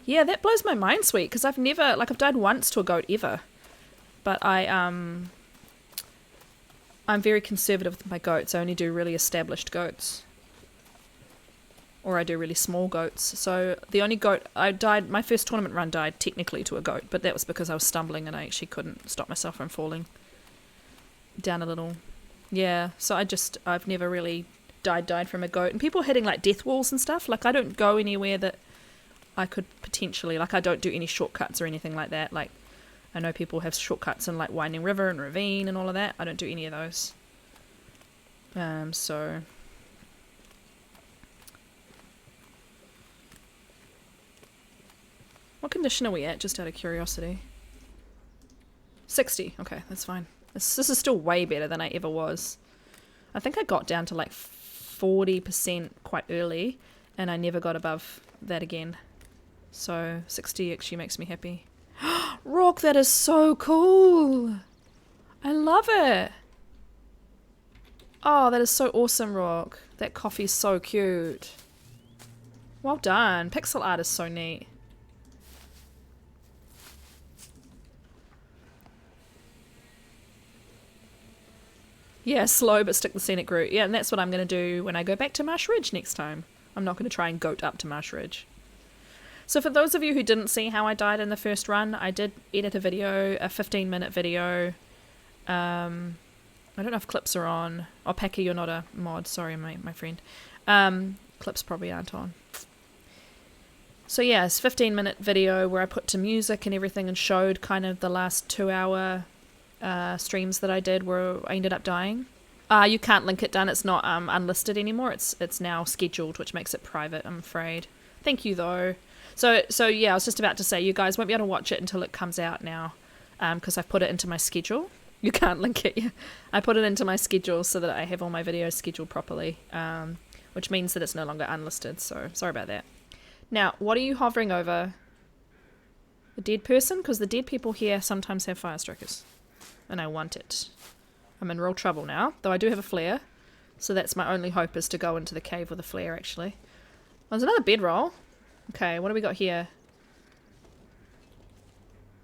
Yeah, that blows my mind, sweet, because I've never, like, I've died once to a goat ever. But I'm very conservative with my goats. I only do really established goats. Or I do really small goats. So the only goat I died, my first tournament run died technically to a goat, but that was because I was stumbling and I actually couldn't stop myself from falling down a little. Yeah, so I've never really died from a goat. And people hitting like death walls and stuff, like I don't go anywhere that I could potentially, like I don't do any shortcuts or anything like that. Like I know people have shortcuts in like Winding River and Ravine and all of that. I don't do any of those. So what condition are we at, just out of curiosity? 60. Okay, that's fine. This is still way better than I ever was. I think I got down to like 40% quite early, and I never got above that again. So 60 actually makes me happy. Rock, that is so cool! I love it! Oh, that is so awesome, Rock. That coffee's so cute. Well done. Pixel art is so neat. Yeah, slow but stick the scenic route. Yeah, and that's what I'm going to do when I go back to Marsh Ridge next time. I'm not going to try and goat up to Marsh Ridge. So for those of you who didn't see how I died in the first run, I did edit a video, a 15-minute video. I don't know if clips are on. Oh, Packy, you're not a mod. Sorry, my friend. Clips probably aren't on. So yeah, it's a 15-minute video where I put to music and everything and showed kind of the last 2-hour streams that I did where I ended up dying. You can't link it down. It's not unlisted anymore. It's now scheduled, which makes it private, I'm afraid. Thank you, though. So yeah, I was just about to say, you guys won't be able to watch it until it comes out now, because I've put it into my schedule. You can't link it. Yeah. I put it into my schedule so that I have all my videos scheduled properly, which means that it's no longer unlisted, so sorry about that. Now, what are you hovering over? A dead person? Because the dead people here sometimes have fire strikers. And I want it. I'm in real trouble now, though I do have a flare, so that's my only hope, is to go into the cave with a flare, actually. There's another bedroll. Okay, what do we got here?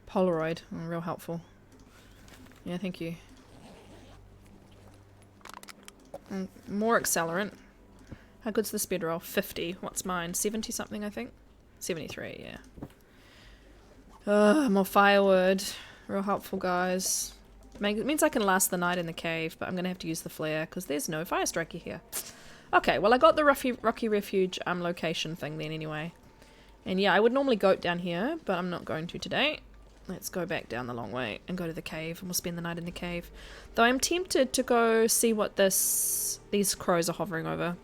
Polaroid. Oh, real helpful. Yeah, thank you. And more accelerant. How good's this bedroll? 50. What's mine? 70 something, I think? 73, yeah. More firewood. Real helpful, guys. It means I can last the night in the cave, but I'm going to have to use the flare, because there's no fire striker here. Okay, well I got the Rocky Refuge location thing then anyway. And yeah, I would normally goat down here, but I'm not going to today. Let's go back down the long way and go to the cave, and we'll spend the night in the cave. Though I'm tempted to go see what these crows are hovering over.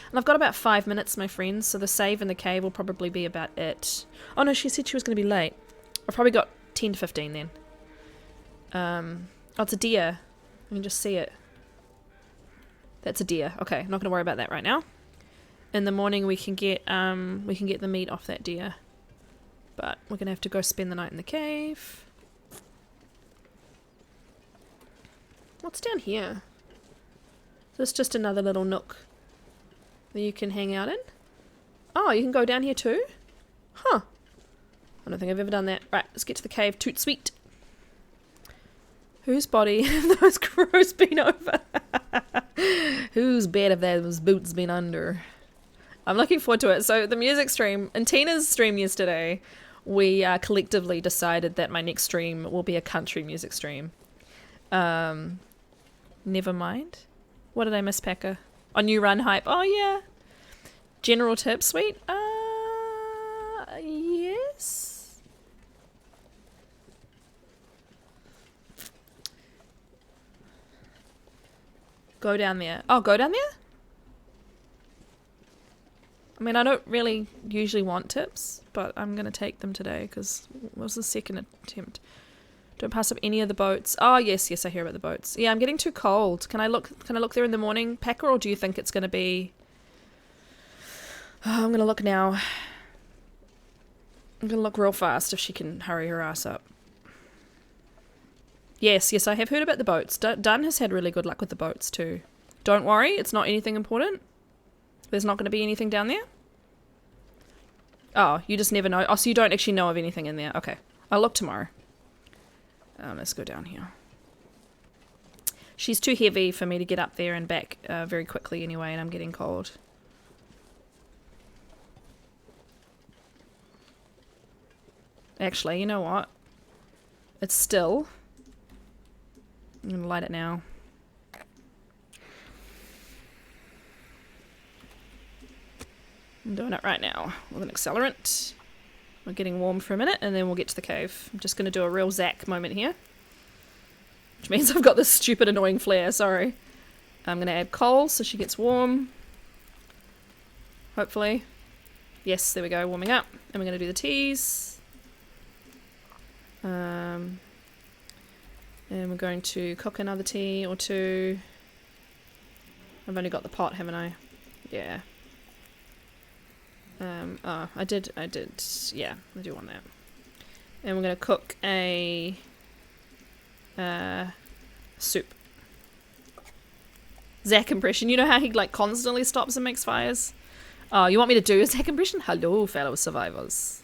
And I've got about 5 minutes, my friends, so the save in the cave will probably be about it. Oh no, she said she was going to be late. I've probably got 10 to 15 then. Oh, it's a deer. I can just see it. That's a deer. Okay, not going to worry about that right now. In the morning we can get the meat off that deer. But we're going to have to go spend the night in the cave. What's down here? Is this just another little nook that you can hang out in? Oh, you can go down here too? Huh. I don't think I've ever done that. Right, let's get to the cave. Toot sweet. Whose body have those crows been over? Whose bed have those boots been under? I'm looking forward to it. So the music stream, in Tina's stream yesterday, we collectively decided that my next stream will be a country music stream. Never mind. What did I miss, Packer? Oh, new run hype. Oh, yeah. General tip, sweet. Yes. Go down there. Oh, go down there? I mean, I don't really usually want tips, but I'm going to take them today because it was the second attempt. Don't pass up any of the boats. Oh, yes, I hear about the boats. Yeah, I'm getting too cold. Can I look there in the morning, Packer, or do you think it's going to be... Oh, I'm going to look now. I'm going to look real fast if she can hurry her ass up. Yes, I have heard about the boats. Dunn has had really good luck with the boats too. Don't worry, it's not anything important. There's not going to be anything down there? Oh, you just never know. Oh, so you don't actually know of anything in there. Okay, I'll look tomorrow. Let's go down here. She's too heavy for me to get up there and back very quickly anyway, and I'm getting cold. Actually, you know what? It's still... I'm going to light it now. I'm doing it right now with an accelerant. We're getting warm for a minute and then we'll get to the cave. I'm just going to do a real Zach moment here. Which means I've got this stupid annoying flare, sorry. I'm going to add coal so she gets warm. Hopefully. Yes, there we go, warming up. And we're going to do the teas. And we're going to cook another tea or two. I've only got the pot, haven't I? Yeah. Oh, I did, yeah, I do want that. And we're going to cook a soup. Zach impression. You know how he like constantly stops and makes fires? Oh, you want me to do a Zach impression? Hello, fellow survivors.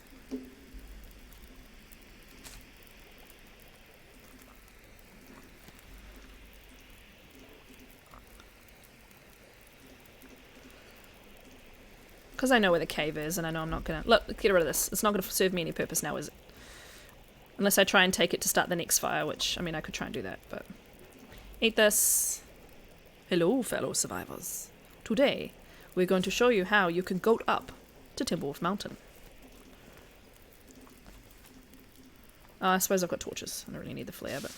Because I know where the cave is and I know I'm not going to... Look, get rid of this. It's not going to serve me any purpose now, is it? Unless I try and take it to start the next fire, which, I mean, I could try and do that, but... Eat this. Hello, fellow survivors. Today, we're going to show you how you can goat up to Timberwolf Mountain. I suppose I've got torches. I don't really need the flare, but...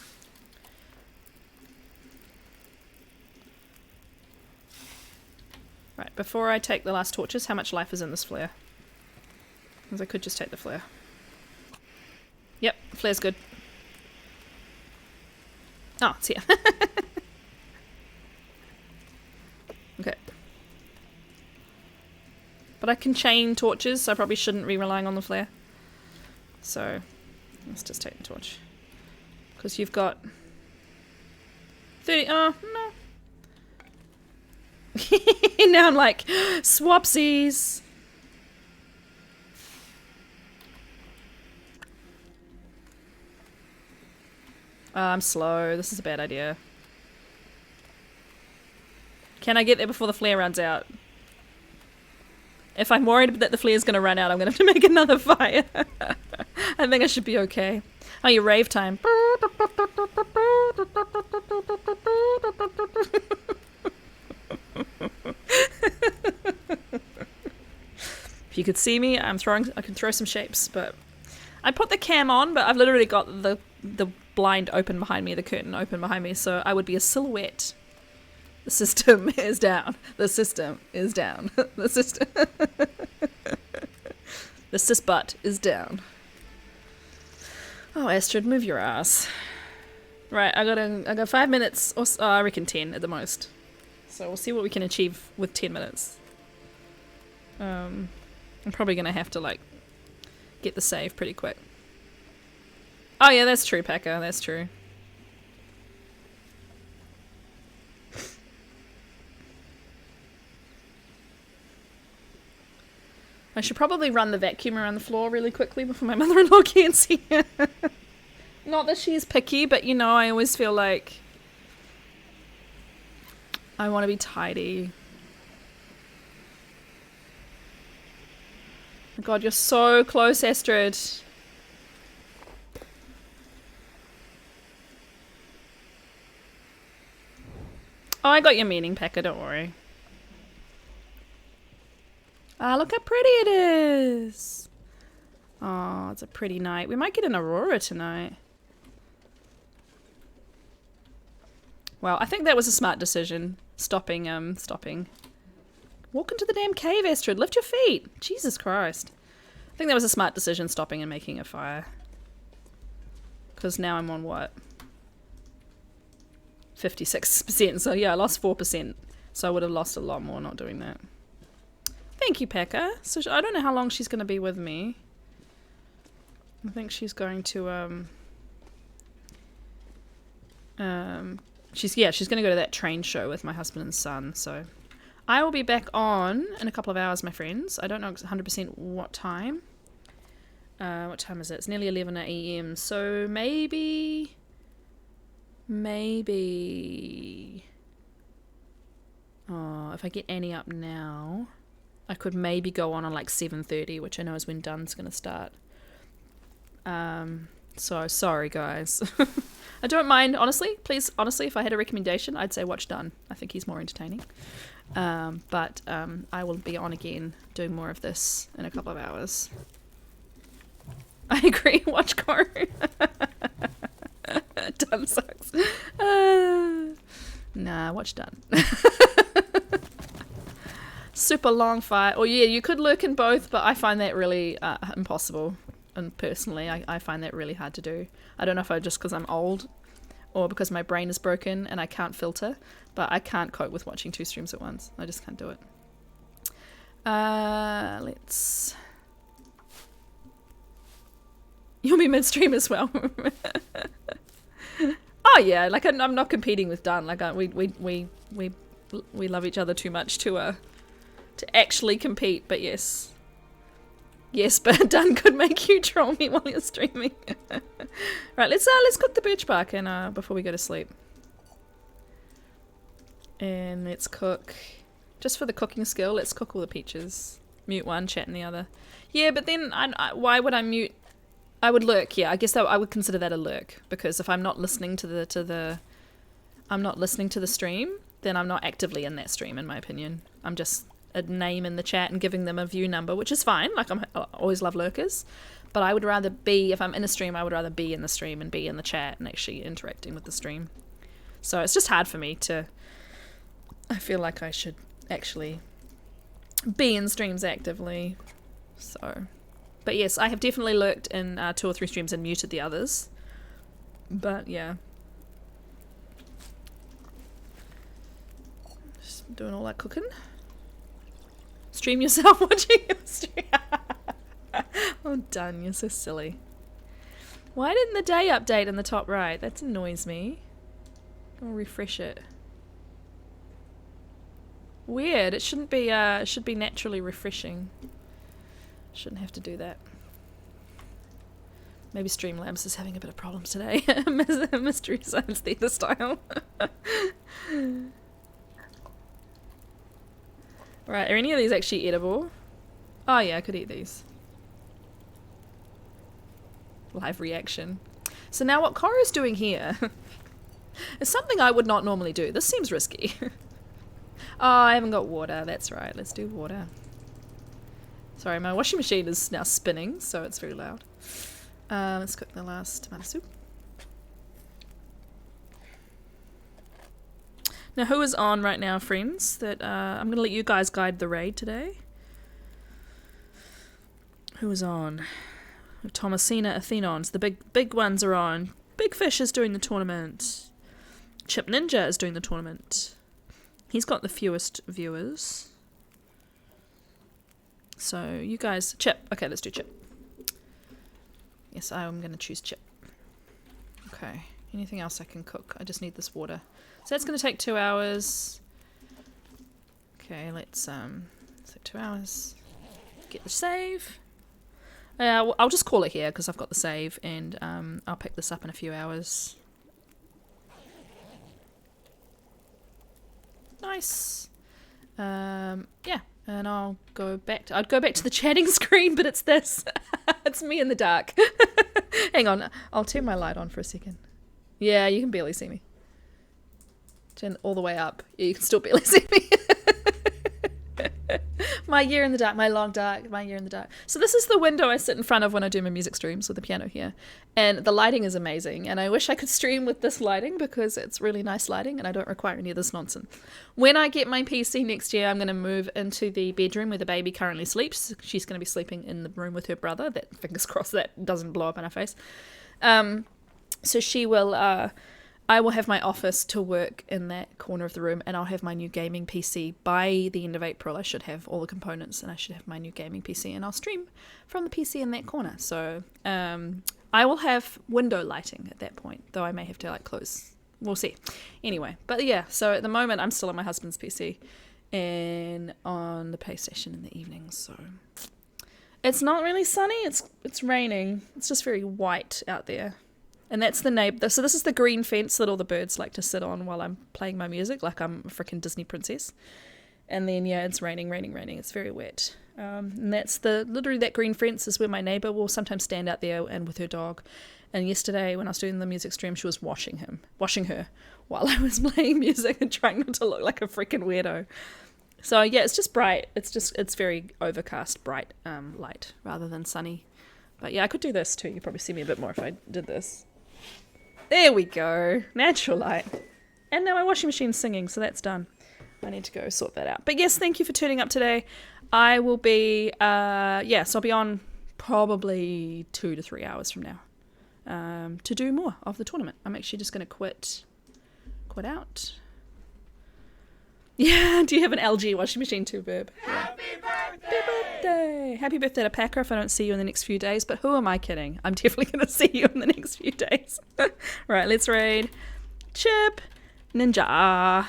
Right, before I take the last torches, how much life is in this flare? Because I could just take the flare. Yep, flare's good. Oh, it's here. Okay. But I can chain torches, so I probably shouldn't be relying on the flare. So, let's just take the torch. Because you've got... 30... Oh, no. Now I'm like, swapsies. I'm slow. This is a bad idea. Can I get there before the flare runs out? If I'm worried that the flare's going to run out, I'm going to have to make another fire. I think I should be okay. Oh, your rave time. If you could see me, I can throw some shapes, but I put the cam on, but I've literally got the blind open behind me, the curtain open behind me, so I would be a silhouette. The system is down. The system is down. The system. The cis butt is down. Oh, Astrid, move your ass. Right, I got 5 minutes, or I reckon 10 at the most. So we'll see what we can achieve with 10 minutes. I'm probably going to have to, like, get the save pretty quick. Oh yeah, that's true, Packer, that's true. I should probably run the vacuum around the floor really quickly before my mother-in-law can see it. Not that she's picky, but you know, I always feel like I want to be tidy. Oh God, you're so close, Astrid. Oh, I got your meaning, Packer, don't worry. Ah, look how pretty it is. Oh, it's a pretty night. We might get an aurora tonight. Well, I think that was a smart decision. Stopping. Walk into the damn cave, Astrid. Lift your feet. Jesus Christ. I think that was a smart decision, stopping and making a fire. Because now I'm on what? 56%. So yeah, I lost 4%. So I would have lost a lot more not doing that. Thank you, Packer. So I don't know how long she's going to be with me. I think she's going to she's going to go to that train show with my husband and son. So I will be back on in a couple of hours, my friends. I don't know 100% what time. What time is it? It's nearly 11 a.m. So maybe if I get Annie up now, I could maybe go on like 7:30, which I know is when Dun's going to start. So sorry, guys. I don't mind, honestly. Please, honestly, if I had a recommendation, I'd say watch Dun. I think he's more entertaining. But I will be on again doing more of this in a couple of hours. I agree. Watch Corin. Dun sucks. Nah, watch Dun. Super long fight. Or yeah, you could lurk in both, but I find that really impossible. And personally, I find that really hard to do. I don't know if just because I'm old or because my brain is broken and I can't filter, but I can't cope with watching 2 streams at once. I just can't do it. Let's... You'll be midstream as well. Oh yeah, like I'm not competing with Dan. Like we love each other too much to actually compete. But yes, but Dan could make you troll me while you're streaming. Right, let's cook the birch bark and before we go to sleep. And let's cook, just for the cooking skill, let's cook all the peaches. Mute one, chat in the other. Yeah, but then why would I mute? I would lurk. Yeah, I guess I would consider that a lurk, because if I'm not listening to the stream, then I'm not actively in that stream, in my opinion. I'm just a name in the chat and giving them a view number, which is fine. Like I always love lurkers, but I would rather be, if I'm in a stream, I would rather be in the stream and be in the chat and actually interacting with the stream. So it's just hard for me to. I feel like I should actually be in streams actively. So. But yes, I have definitely lurked in 2 or 3 streams and muted the others. But yeah. Just doing all that cooking. Stream yourself watching your stream. Oh, done. You're so silly. Why didn't the day update in the top right? That annoys me. I'll refresh it. Weird. It shouldn't be. It should be naturally refreshing. Shouldn't have to do that. Maybe Streamlabs is having a bit of problems today. Mystery Science Theater style. Right, are any of these actually edible? Oh yeah, I could eat these. Live reaction. So now what Cora's doing here is something I would not normally do. This seems risky. Oh, I haven't got water. That's right. Let's do water. Sorry, my washing machine is now spinning, so it's very loud. Let's cook the last tomato soup. Now, who is on right now, friends? That I'm going to let you guys guide the raid today. Who is on? Thomasina, Athenons. The big ones are on. Big Fish is doing the tournament. Chip Ninja is doing the tournament. He's got the fewest viewers. So you guys, Chip. Okay, let's do Chip. Yes, I'm going to choose Chip. Okay, anything else I can cook? I just need this water. So that's going to take 2 hours. Okay, let's, so 2 hours. Get the save. I'll just call it here because I've got the save, and I'll pick this up in a few hours. Nice. Yeah, and I'd go back to the chatting screen, but it's this. It's me in the dark. Hang on, I'll turn my light on for a second. Yeah, you can barely see me. Turn all the way up. Yeah, you can still barely see me. My year in the dark, my long dark, my year in the dark. So this is the window I sit in front of when I do my music streams with the piano here. And the lighting is amazing. And I wish I could stream with this lighting because it's really nice lighting and I don't require any of this nonsense. When I get my PC next year, I'm going to move into the bedroom where the baby currently sleeps. She's going to be sleeping in the room with her brother. That, fingers crossed, that doesn't blow up in her face. So she will... I will have my office to work in that corner of the room, and I'll have my new gaming PC. By the end of April, I should have all the components, and I should have my new gaming PC, and I'll stream from the PC in that corner. So I will have window lighting at that point, though I may have to close. We'll see. Anyway, but yeah, so at the moment, I'm still on my husband's PC and on the PlayStation in the evenings. So it's not really sunny. It's raining. It's just very white out there. And that's the neighbor. So this is the green fence that all the birds like to sit on while I'm playing my music, like I'm a freaking Disney princess. And then, yeah, it's raining. It's very wet. And that's literally that green fence is where my neighbor will sometimes stand out there and with her dog. And yesterday when I was doing the music stream, she was washing her while I was playing music and trying not to look like a freaking weirdo. So yeah, it's just bright. It's very overcast, bright light rather than sunny. But yeah, I could do this too. You'd probably see me a bit more if I did this. There we go. Natural light. And now my washing machine's singing, so that's done. I need to go sort that out. But yes, thank you for tuning up today. I will be, so I'll be on probably 2 to 3 hours from now to do more of the tournament. I'm actually just going to quit out. Yeah, do you have an LG washing machine too, Burb? Happy birthday! Happy birthday! Happy birthday to Packer if I don't see you in the next few days, but who am I kidding? I'm definitely going to see you in the next few days. Right, let's raid Chip Ninja.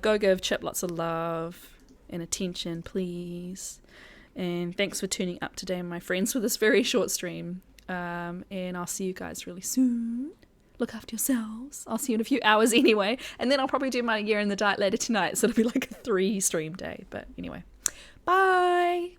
Go give Chip lots of love and attention, please. And thanks for tuning up today, my friends, for this very short stream. And I'll see you guys really soon. Look after yourselves. I'll see you in a few hours anyway. And then I'll probably do my year in the dark later tonight. So it'll be like a 3 stream day. But anyway, bye.